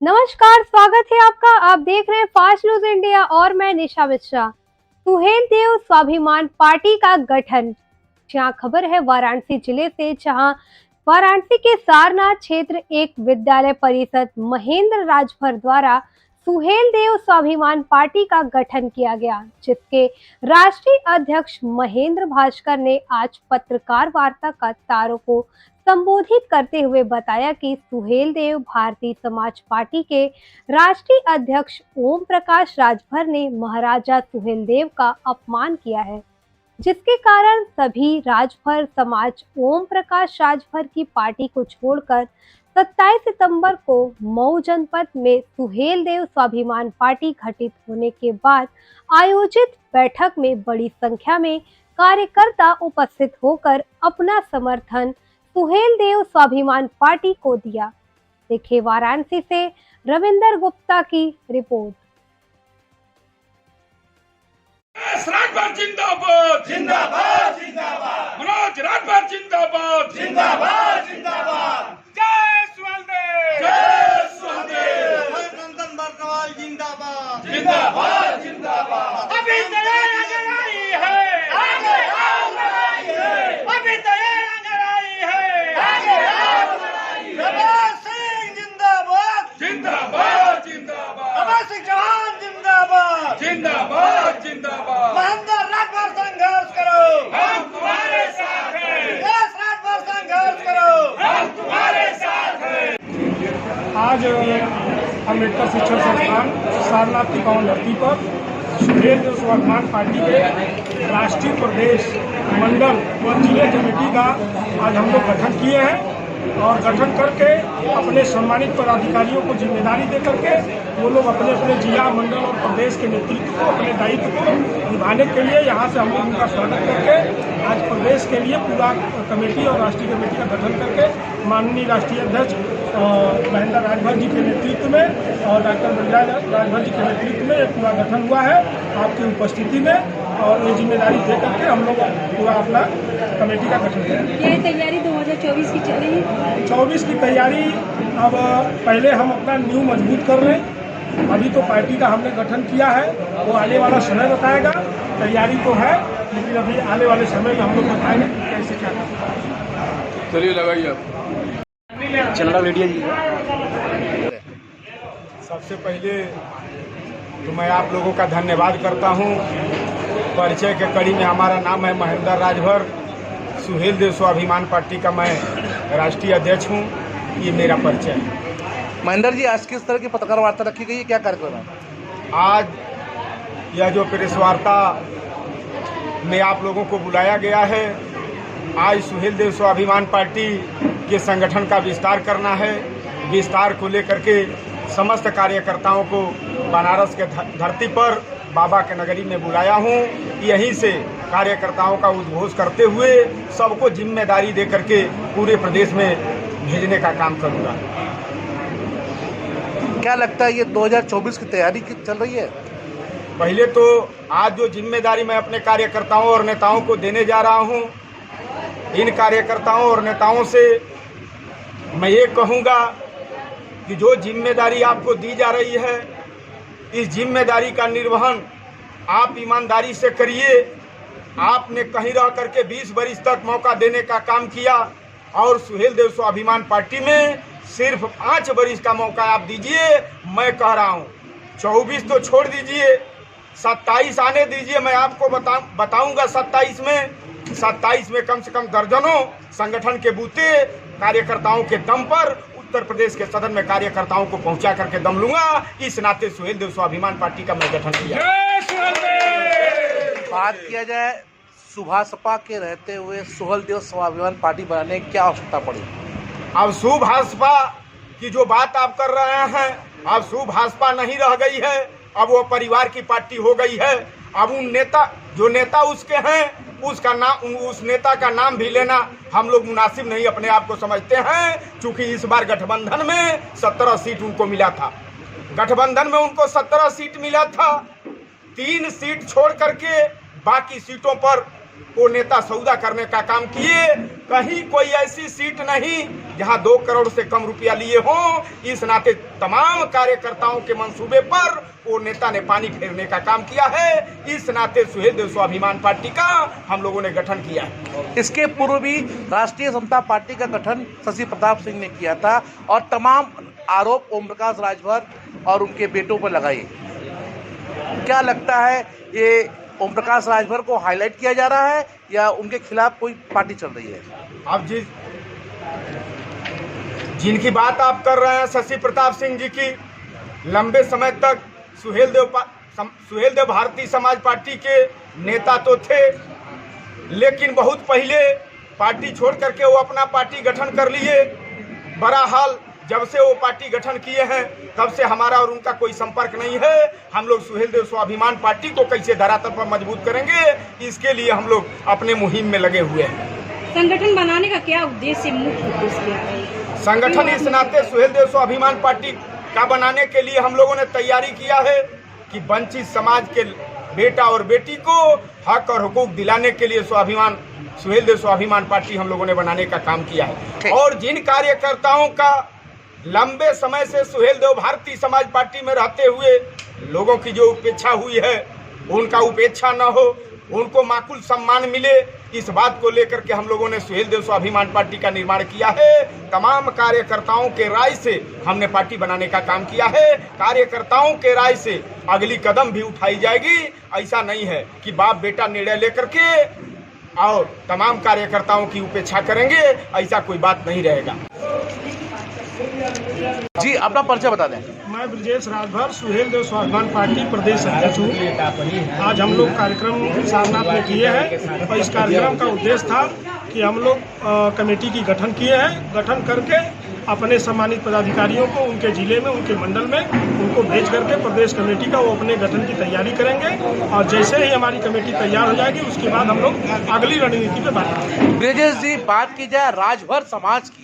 नमस्कार, स्वागत है आपका। आप देख रहे हैं फास्ट न्यूज इंडिया और मैं निशा मिश्रा। सुहेलदेव स्वाभिमान पार्टी का गठन। जहां खबर है वाराणसी जिले से, जहां वाराणसी के सारनाथ क्षेत्र एक विद्यालय परिषद महेंद्र राजभर द्वारा सुहेलदेव स्वाभिमान पार्टी का गठन किया गया, जिसके राष्ट्रीय अध्यक्ष महेंद्र भास्कर ने आज पत्रकार वार्ता का तारों को संबोधित करते हुए बताया कि सुहेलदेव भारतीय समाज पार्टी के राष्ट्रीय अध्यक्ष ओम प्रकाश राजभर ने महाराजा सुहेलदेव का अपमान किया है, जिसके कारण सभी राजभर समाज ओम प्रकाश राजभर की पार्टी को छोड़कर 27 सितंबर को मऊ जनपद में सुहेलदेव स्वाभिमान पार्टी गठित होने के बाद आयोजित बैठक में बड़ी संख्या में कार्यकर्ता उपस्थित होकर अपना समर्थन सुहेलदेव स्वाभिमान पार्टी को दिया। देखिए वाराणसी से रविंदर गुप्ता की रिपोर्ट। राजभर जिंदाबाद जिंदाबाद जिंदाबाद, मनोज राजभर जिंदाबाद जिंदाबाद जिंदाबाद, जय सुहेलदेव जय सुहेलदेव, नंदन बरनवाल जिंदाबाद जिंदाबाद जिंदाबाद। अभी तैयार नजर आई है, आगे आओ लड़ाई है, अभी तैयार नजर आई है, आगे आओ लड़ाई है। प्रभात सिंह जिंदाबाद जिंदाबाद जिंदाबाद, प्रभात सिंह चौहान जिंदाबाद जिंदाबाद जिंदाबाद, महेंद्र राजभर संघर्ष करो, हम तुम्हारे साथ हैं, देश राजभर संघर्ष करो, हम तुम्हारे साथ हैं। आज अम्बेडकर शिक्षण संस्थान सारनाथ की पावन धरती पर सुहेलदेव स्वाभिमान पार्टी के राष्ट्रीय प्रदेश मंडल व जिले कमेटी का आज हम लोग गठन किए हैं और गठन करके अपने सम्मानित पदाधिकारियों को जिम्मेदारी दे करके वो लोग अपने अपने जिला मंडल और प्रदेश के नेतृत्व को अपने दायित्व को निभाने के लिए यहाँ से हम लोग उनका स्वागत करके आज प्रदेश के लिए पूरा कमेटी और राष्ट्रीय कमेटी का गठन करके माननीय राष्ट्रीय अध्यक्ष महेंद्र राजभर जी के नेतृत्व में और डॉक्टर बलराज राजभर जी के नेतृत्व में एक पूरा गठन हुआ है आपकी उपस्थिति में, और ये जिम्मेदारी दे करके हम लोग पूरा अपना कमेटी का गठन करेंगे। ये तैयारी 2024 की चल रही है। 24 की तैयारी अब पहले हम अपना न्यू मजबूत कर रहे हैं। अभी तो पार्टी का हमने गठन किया है, वो आने वाला समय बताएगा। तैयारी तो है, लेकिन अभी आने वाले समय में हम लोग बताएंगे कैसे क्या करना। चलिए लगाइए आप चलना वीडियो जी। सबसे पहले तो मैं आप लोगों का धन्यवाद करता हूं। परिचय के कड़ी में हमारा नाम है महेंद्र राजभर, सुहेलदेव स्वाभिमान पार्टी का मैं राष्ट्रीय अध्यक्ष हूं। ये मेरा परिचय है। महेंद्र जी, आज किस तरह की पत्रकार वार्ता रखी गई है, क्या कार्यक्रम है? आज यह जो प्रेस वार्ता में आप लोगों को बुलाया गया है, आज सुहेलदेव स्वाभिमान पार्टी के संगठन का विस्तार करना है। विस्तार को लेकर के समस्त कार्यकर्ताओं को बनारस के धरती पर बाबा के नगरी में बुलाया हूं। यहीं से कार्यकर्ताओं का उद्घोष करते हुए सबको जिम्मेदारी दे करके पूरे प्रदेश में भेजने का काम करूंगा। क्या लगता है ये 2024 की तैयारी चल रही है? पहले तो आज जो जिम्मेदारी मैं अपने कार्यकर्ताओं और नेताओं को देने जा रहा हूं, इन कार्यकर्ताओं और नेताओं से मैं ये कहूँगा कि जो जिम्मेदारी आपको दी जा रही है, इस जिम्मेदारी का निर्वहन आप ईमानदारी से करिए। आपने कहीं रह करके 20 वर्ष तक मौका देने का काम किया और सुहेलदेव स्वाभिमान पार्टी में सिर्फ 5 वर्ष का मौका आप दीजिए। मैं कह रहा हूँ 24 तो छोड़ दीजिए, 27 आने दीजिए। मैं आपको बताऊंगा 27 में कम से कम दर्जनों संगठन के बूते कार्यकर्ताओं के दम पर उत्तर प्रदेश के सदन में कार्यकर्ताओं को पहुंचा करके दम लूंगा। इस नाते सुहेलदेव स्वाभिमान पार्टी का मैं गठन किया। बात किया जाए सुभाषपा के रहते हुए सुहेलदेव स्वाभिमान पार्टी बनाने की क्या आवश्यकता पड़ी? अब सुभाषपा की जो बात आप कर रहे हैं, अब सुभाषपा नहीं रह गई है, अब वो परिवार की पार्टी हो गई है। अब उन जो नेता उसके हैं, उसका नाम, उस नेता का नाम भी लेना हम लोग मुनासिब नहीं अपने आप को समझते हैं। चूंकि इस बार गठबंधन में 17 सीट उनको मिला था, गठबंधन में उनको 17 सीट मिला था। 3 सीट छोड़ करके बाकी सीटों पर वो नेता सौदा करने का काम किए। कहीं कोई ऐसी सीट नहीं जहां 2 करोड़ से कम रुपया लिए हों। इस नाते तमाम कार्यकर्ताओं के मंसूबे पर वो नेता ने पानी फेरने का काम किया है। इस नाते सुहेलदेव स्वाभिमान पार्टी का हम लोगों ने गठन किया है। इसके पूर्व भी राष्ट्रीय समता पार्टी का गठन शशि प्रताप सिंह ने किया था और तमाम आरोप ओम प्रकाश राजभर और उनके बेटों पर लगाए। क्या लगता है, ये ओम प्रकाश राजभर को हाईलाइट किया जा रहा है या उनके खिलाफ कोई पार्टी चल रही है? अब जिनकी बात आप कर रहे हैं शशि प्रताप सिंह जी की, लंबे समय तक सुहेलदेव भारतीय समाज पार्टी के नेता तो थे, लेकिन बहुत पहले पार्टी छोड़ करके वो अपना पार्टी गठन कर लिए। बहरहाल जब से वो पार्टी गठन किए हैं तब से हमारा और उनका कोई संपर्क नहीं है। हम लोग सुहेलदेव स्वाभिमान पार्टी को कैसे धरातल पर मजबूत करेंगे, इसके लिए हम लोग अपने मुहिम में लगे हुए हैं। संगठन बनाने का क्या उद्देश्य, मुख्य उद्देश्य क्या है? संगठन इस नाते सुहेलदेव स्वाभिमान पार्टी का बनाने के लिए हम लोगों ने तैयारी किया है कि वंचित समाज के बेटा और बेटी को हक और हुकूक दिलाने के लिए सुहेलदेव स्वाभिमान पार्टी हम लोगों ने बनाने का काम किया है। और जिन कार्यकर्ताओं का लंबे समय से सुहेलदेव भारतीय समाज पार्टी में रहते हुए लोगों की जो उपेक्षा हुई है, उनका उपेक्षा न हो, उनको माकूल सम्मान मिले, इस बात को लेकर के हम लोगों ने सुहेलदेव स्वाभिमान पार्टी का निर्माण किया है। तमाम कार्यकर्ताओं के राय से हमने पार्टी बनाने का काम किया है। कार्यकर्ताओं के राय से अगली कदम भी उठाई जाएगी। ऐसा नहीं है कि बाप बेटा निर्णय लेकर के और तमाम कार्यकर्ताओं की उपेक्षा करेंगे, ऐसा कोई बात नहीं रहेगा। जी, अपना परिचय बता दें। मैं ब्रजेश राजभर, सुहेलदेव स्वाभिमान पार्टी प्रदेश अध्यक्ष हूँ। आज हम लोग कार्यक्रम सारनाथ में किए हैं और इस कार्यक्रम का उद्देश्य था कि हम लोग कमेटी की गठन किए हैं। गठन करके अपने सम्मानित पदाधिकारियों को उनके जिले में, उनके मंडल में उनको भेज करके प्रदेश कमेटी का वो अपने गठन की तैयारी करेंगे और जैसे ही हमारी कमेटी तैयार हो जाएगी उसके बाद हम लोग अगली रणनीति पे बात करेंगे। ब्रजेश जी, बात की जाए राजभर समाज की,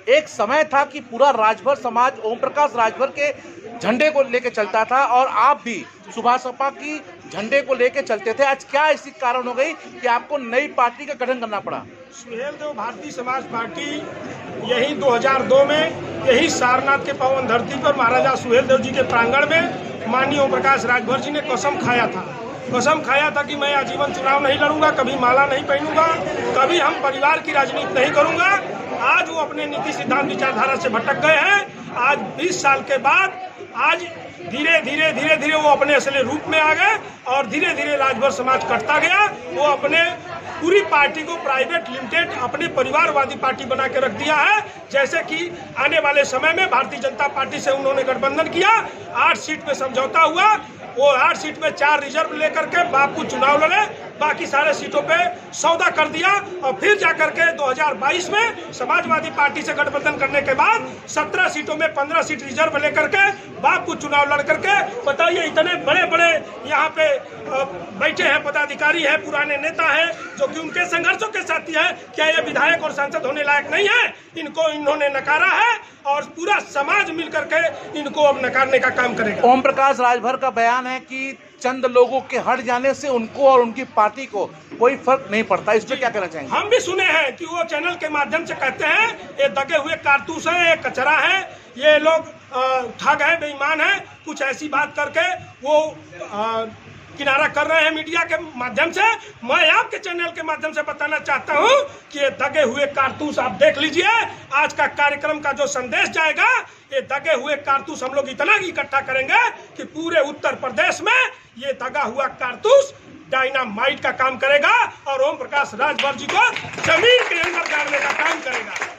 एक समय था कि पूरा राजभर समाज ओम प्रकाश राजभर के झंडे को लेकर चलता था और आप भी सुभाष सपा की झंडे को लेकर चलते थे। आज क्या ऐसी कारण हो गई कि आपको नई पार्टी का गठन करना पड़ा? सुहेलदेव भारतीय समाज पार्टी यही 2002 में यही सारनाथ के पावन धरती पर महाराजा सुहेलदेव जी के प्रांगण में माननीय ओम प्रकाश राजभर जी ने कसम खाया था कि मैं आजीवन चुनाव नहीं लड़ूंगा, कभी माला नहीं पहनूंगा, कभी हम परिवार की राजनीति नहीं करूंगा। आज वो अपने नीति सिद्धांत विचारधारा से भटक गए हैं। आज 20 साल के बाद आज धीरे धीरे वो अपने असली रूप में आ गए और धीरे धीरे राजभर समाज कटता गया। वो अपने पूरी पार्टी को प्राइवेट लिमिटेड अपने परिवारवादी पार्टी बना के रख दिया है। जैसे कि आने वाले समय में भारतीय जनता पार्टी से उन्होंने गठबंधन किया, 8 सीट में समझौता हुआ, वो 8 सीट में 4 रिजर्व लेकर के बापू चुनाव लड़े, बाकी सारे सीटों पे सौदा कर दिया और फिर जाकर के 2022 में समाजवादी पार्टी से गठबंधन करने के बाद 17 सीटों में 15 सीट रिजर्व लेकर के बापू चुनाव लड़ करके, बताइए इतने बड़े बड़े यहाँ पे बैठे हैं पदाधिकारी है, पुराने नेता है जो कि उनके संघर्षों के साथी है। क्या ये विधायक और सांसद होने लायक नहीं है? इनको इन्होंने नकारा है और पूरा समाज मिल करके इनको अब नकारने का काम करेगा। ओम प्रकाश राजभर का बयान है कि चंद लोगों के हट जाने से उनको और उनकी पार्टी को कोई फर्क नहीं पड़ता, इस पर क्या कहना चाहेंगे? हम भी सुने हैं कि वो चैनल के माध्यम से कहते हैं ये दगे हुए कारतूस है, ये कचरा है, ये लोग ठग है, बेईमान है, कुछ ऐसी बात करके वो किनारा कर रहे हैं मीडिया के माध्यम से। मैं आपके चैनल के माध्यम से बताना चाहता हूं कि ये दगे हुए कारतूस आप देख लीजिए। आज का कार्यक्रम का जो संदेश जाएगा, ये दगे हुए कारतूस हम लोग इतना इकट्ठा करेंगे कि पूरे उत्तर प्रदेश में ये दगा हुआ कारतूस डायनामाइट का काम करेगा और ओम प्रकाश राजभर जी को जमीन के अंदर गाड़ने का काम करेगा।